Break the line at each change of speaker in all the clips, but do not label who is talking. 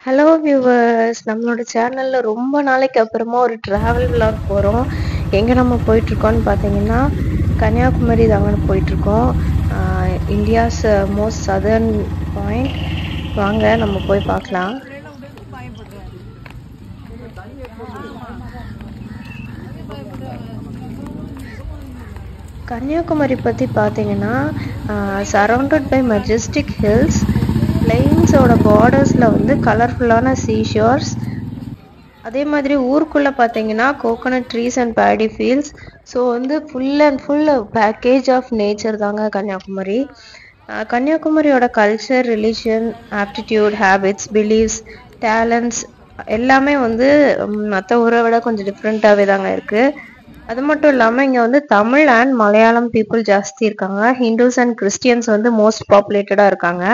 Hello viewers, நம்மளோட சேனல்ல ரொம்ப நாளைக்கு அப்புறமா ஒரு டிராவல் vlog போகிறோம். எங்கே நம்ம போயிட்டுருக்கோம்னு பார்த்தீங்கன்னா கன்னியாகுமரி தாங்க போயிட்டுருக்கோம். India's most southern point. வாங்க நம்ம போய் பார்க்கலாம். கன்னியாகுமரி பற்றி பார்த்தீங்கன்னா சரௌண்டட் பை மெஜஸ்டிக் ஹில்ஸ், பிளெயின்ஸோட பார்டர்ஸில் வந்து கலர்ஃபுல்லான சீஷோர்ஸ். அதே மாதிரி ஊருக்குள்ளே பார்த்தீங்கன்னா coconut trees and paddy fields. So வந்து full and full package of nature தாங்க கன்னியாகுமரி. கன்னியாகுமரியோட culture, religion, aptitude, habits, beliefs, talents எல்லாமே வந்து மற்ற ஊரை விட கொஞ்சம் டிஃப்ரெண்ட்டாகவே தாங்க இருக்குது. அது மட்டும் இல்லாமல் இங்கே வந்து தமிழ் அண்ட் மலையாளம் பீப்புள் ஜாஸ்தி இருக்காங்க. ஹிந்துஸ் அண்ட் கிறிஸ்டியன்ஸ் வந்து மோஸ்ட் பாப்புலேட்டடாக இருக்காங்க.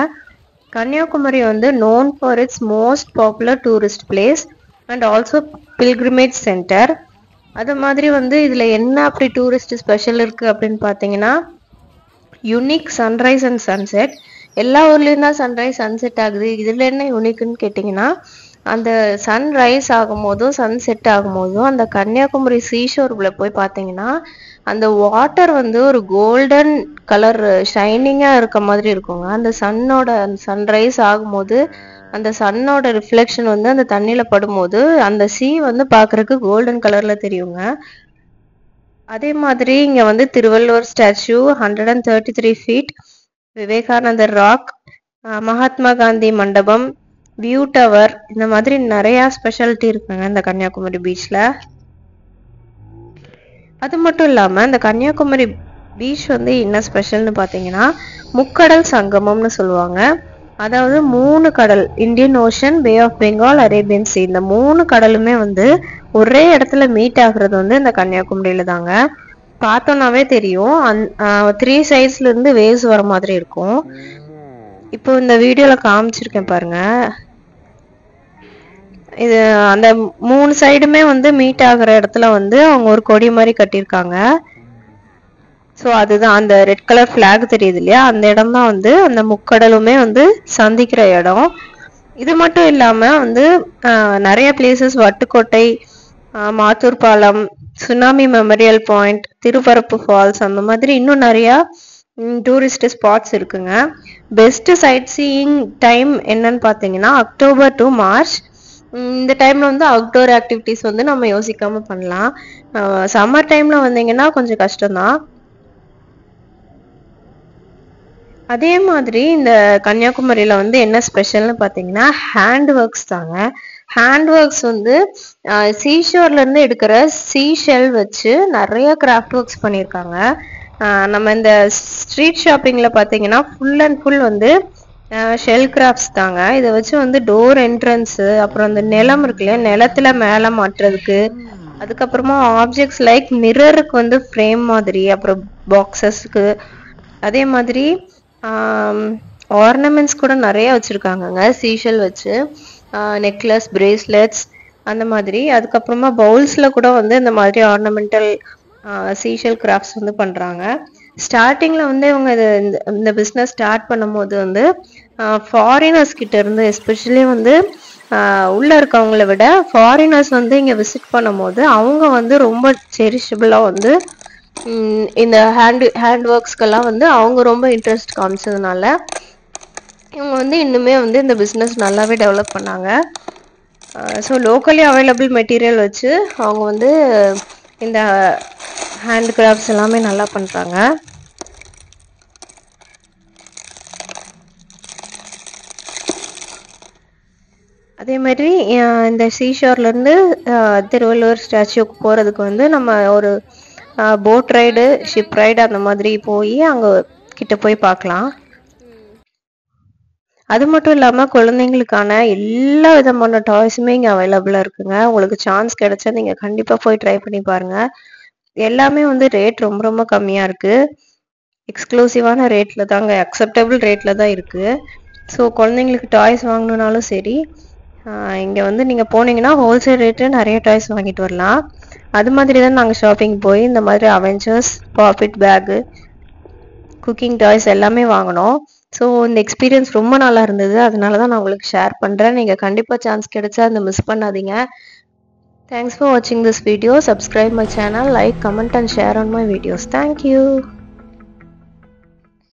கன்னியாகுமரி வந்து known for it's most popular tourist place and also pilgrimage centre. அது மாதிரி வந்து இதில் என்ன அப்படி டூரிஸ்ட் ஸ்பெஷல் இருக்குது அப்படின்னு பார்த்தீங்கன்னா யுனிக் சன்ரைஸ் அண்ட் சன்செட். எல்லா ஊர்லேயும் தான் சன்ரைஸ் சன்செட் ஆகுது. இதில் என்ன யூனிக்னு கேட்டிங்கன்னா அந்த சன்ரைஸ் ஆகும்போதும் சன்செட் ஆகும்போதும் அந்த கன்னியாகுமரி சீஷோர்ல போய் பார்த்தீங்கன்னா அந்த வாட்டர் வந்து ஒரு கோல்டன் கலர் ஷைனிங்காக இருக்க மாதிரி இருக்குங்க. அந்த சன்ரைஸ் ஆகும்போது அந்த சன்னோட ரிஃப்ளெக்ஷன் வந்து அந்த தண்ணியில் படும்போது அந்த சீ வந்து பார்க்குறதுக்கு கோல்டன் கலரில் தெரியுங்க. அதே மாதிரி இங்கே வந்து திருவள்ளுவர் ஸ்டாச்சு 133 ஃபீட், விவேகானந்தர் ராக், மகாத்மா காந்தி மண்டபம், வியூ டவர், இந்த மாதிரி நிறையா ஸ்பெஷாலிட்டி இருக்குங்க இந்த கன்னியாகுமரி பீச்சில். அது மட்டும் இல்லாமல் இந்த கன்னியாகுமரி பீச் வந்து என்ன ஸ்பெஷல்னு பார்த்தீங்கன்னா முக்கடல் சங்கமம்னு சொல்லுவாங்க. அதாவது 3 கடல், Indian ocean, bay of Bengal, Arabian sea, இந்த 3 கடலுமே வந்து ஒரே இடத்துல மீட் ஆகுறது வந்து இந்த கன்னியாகுமரியில தாங்க. பார்த்தோன்னாவே தெரியும் 3 சைட்ஸ்ல இருந்து வேவ்ஸ் வர மாதிரி இருக்கும். இப்போ இந்த வீடியோல காமிச்சிருக்கேன் பாருங்க. இது அந்த 3 சைடுமே வந்து மீட் ஆகுற இடத்துல வந்து அவங்க ஒரு கொடி மாதிரி கட்டியிருக்காங்க. ஸோ அதுதான் அந்த ரெட் கலர் ஃபிளாக் தெரியுது இல்லையா, அந்த இடம் தான் வந்து அந்த முக்கடலுமே வந்து சந்திக்கிற இடம். இது மட்டும் இல்லாமல் வந்து நிறைய பிளேசஸ், வட்டுக்கோட்டை, மாத்தூர் பாலம், tsunami memorial point, Thirparappu falls, அந்த மாதிரி இன்னும் நிறையா டூரிஸ்ட் ஸ்பாட்ஸ் இருக்குங்க. பெஸ்ட் சைட் சீயிங் டைம் என்னன்னு பார்த்தீங்கன்னா அக்டோபர் டு மார்ச். இந்த டைம்ல வந்து அவுட்டோர் ஆக்டிவிட்டிஸ் வந்து நம்ம யோசிக்காம பண்ணலாம். சம்மர் டைம்ல வந்தீங்கன்னா கொஞ்சம் கஷ்டம்தான். அதே மாதிரி இந்த கன்னியாகுமரியில வந்து என்ன ஸ்பெஷல்னு பார்த்தீங்கன்னா ஹேண்ட் ஒர்க்ஸ் தாங்க. ஹேண்ட் ஒர்க்ஸ் வந்து சீஷோர்ல இருந்து எடுக்கிற சீஷெல் வச்சு நிறைய கிராஃப்ட் ஒர்க்ஸ் பண்ணியிருக்காங்க. நம்ம இந்த ஸ்ட்ரீட் ஷாப்பிங்ல பார்த்தீங்கன்னா ஃபுல் அண்ட் ஃபுல் வந்து ஷெல் கிராஃப்ட்ஸ் தாங்க. இதை வச்சு வந்து டோர் என்ட்ரன்ஸு, அப்புறம் அந்த நிலம் இருக்கு இல்லையா, நிலத்துல மேலே மாட்டுறதுக்கு, அதுக்கப்புறமா ஆப்ஜெக்ட்ஸ் லைக் மிரருக்கு வந்து ஃப்ரேம் மாதிரி, அப்புறம் பாக்ஸஸ்க்கு, அதே மாதிரி ஆர்னமெண்ட்ஸ் கூட நிறைய வச்சுருக்காங்கங்க சீஷல் வச்சு, நெக்லஸ், பிரேஸ்லெட்ஸ் அந்த மாதிரி. அதுக்கப்புறமா பவுல்ஸில் கூட வந்து இந்த மாதிரி ஆர்னமெண்டல் சீஷல் கிராஃப்ட்ஸ் வந்து பண்ணுறாங்க. ஸ்டார்டிங்கில் வந்து இவங்க இந்த பிஸ்னஸ் ஸ்டார்ட் பண்ணும்போது வந்து ஃபாரினர்ஸ் கிட்ட இருந்து, எஸ்பெஷலி வந்து உள்ளே இருக்கவங்கள விட ஃபாரினர்ஸ் வந்து இங்கே விசிட் பண்ணும்போது அவங்க வந்து ரொம்ப செரிஷபிளாக வந்து இந்த ஹேண்ட் ஒர்க்ஸ்க்கெல்லாம் வந்து அவங்க ரொம்ப இன்ட்ரெஸ்ட் காமிச்சதுனால இவங்க வந்து இன்னுமே வந்து இந்த பிஸ்னஸ் நல்லாவே டெவலப் பண்ணாங்க. ஸோ லோக்கலி அவைலபிள் மெட்டீரியல் வச்சு அவங்க வந்து இந்த ஹேண்ட் கிராஃப்ட்ஸ் எல்லாமே நல்லா பண்ணுறாங்க. அதே மாதிரி இந்த சீஷோர்லேருந்து திருவள்ளுவர் ஸ்டாச்சுக்கு போகிறதுக்கு வந்து நம்ம ஒரு போட் ரைடு, ஷிப் ரைடு அந்த மாதிரி போய் அங்கே கிட்ட போய் பார்க்கலாம். அது மட்டும் இல்லாமல் குழந்தைங்களுக்கான எல்லா விதமான டாய்ஸுமே இங்கே அவைலபிளாக இருக்குங்க. உங்களுக்கு சான்ஸ் கிடைச்சா நீங்கள் கண்டிப்பாக போய் ட்ரை பண்ணி பாருங்கள். எல்லாமே வந்து ரேட் ரொம்ப ரொம்ப கம்மியாக இருக்குது. எக்ஸ்க்ளூசிவான ரேட்டில் தாங்க, அக்செப்டபிள் ரேட்டில் தான் இருக்குது. ஸோ குழந்தைங்களுக்கு டாய்ஸ் வாங்கணுன்னாலும் சரி, இங்கே வந்து நீங்கள் போனீங்கன்னா ஹோல்சேல் ரேட்டு நிறைய டாய்ஸ் வாங்கிட்டு வரலாம். அது மாதிரி தான் நாங்கள் ஷாப்பிங் போய் இந்த மாதிரி அவெஞ்சர்ஸ், பாப்பிட் பேகு, குக்கிங் டாய்ஸ் எல்லாமே வாங்கினோம். ஸோ இந்த எக்ஸ்பீரியன்ஸ் ரொம்ப நல்லா இருந்தது. அதனால தான் நான் உங்களுக்கு ஷேர் பண்ணுறேன். நீங்கள் கண்டிப்பாக சான்ஸ் கிடைச்சா அதை மிஸ் பண்ணாதீங்க. Thanks for watching this video. Subscribe my channel, like, comment and share on my videos. Thank you.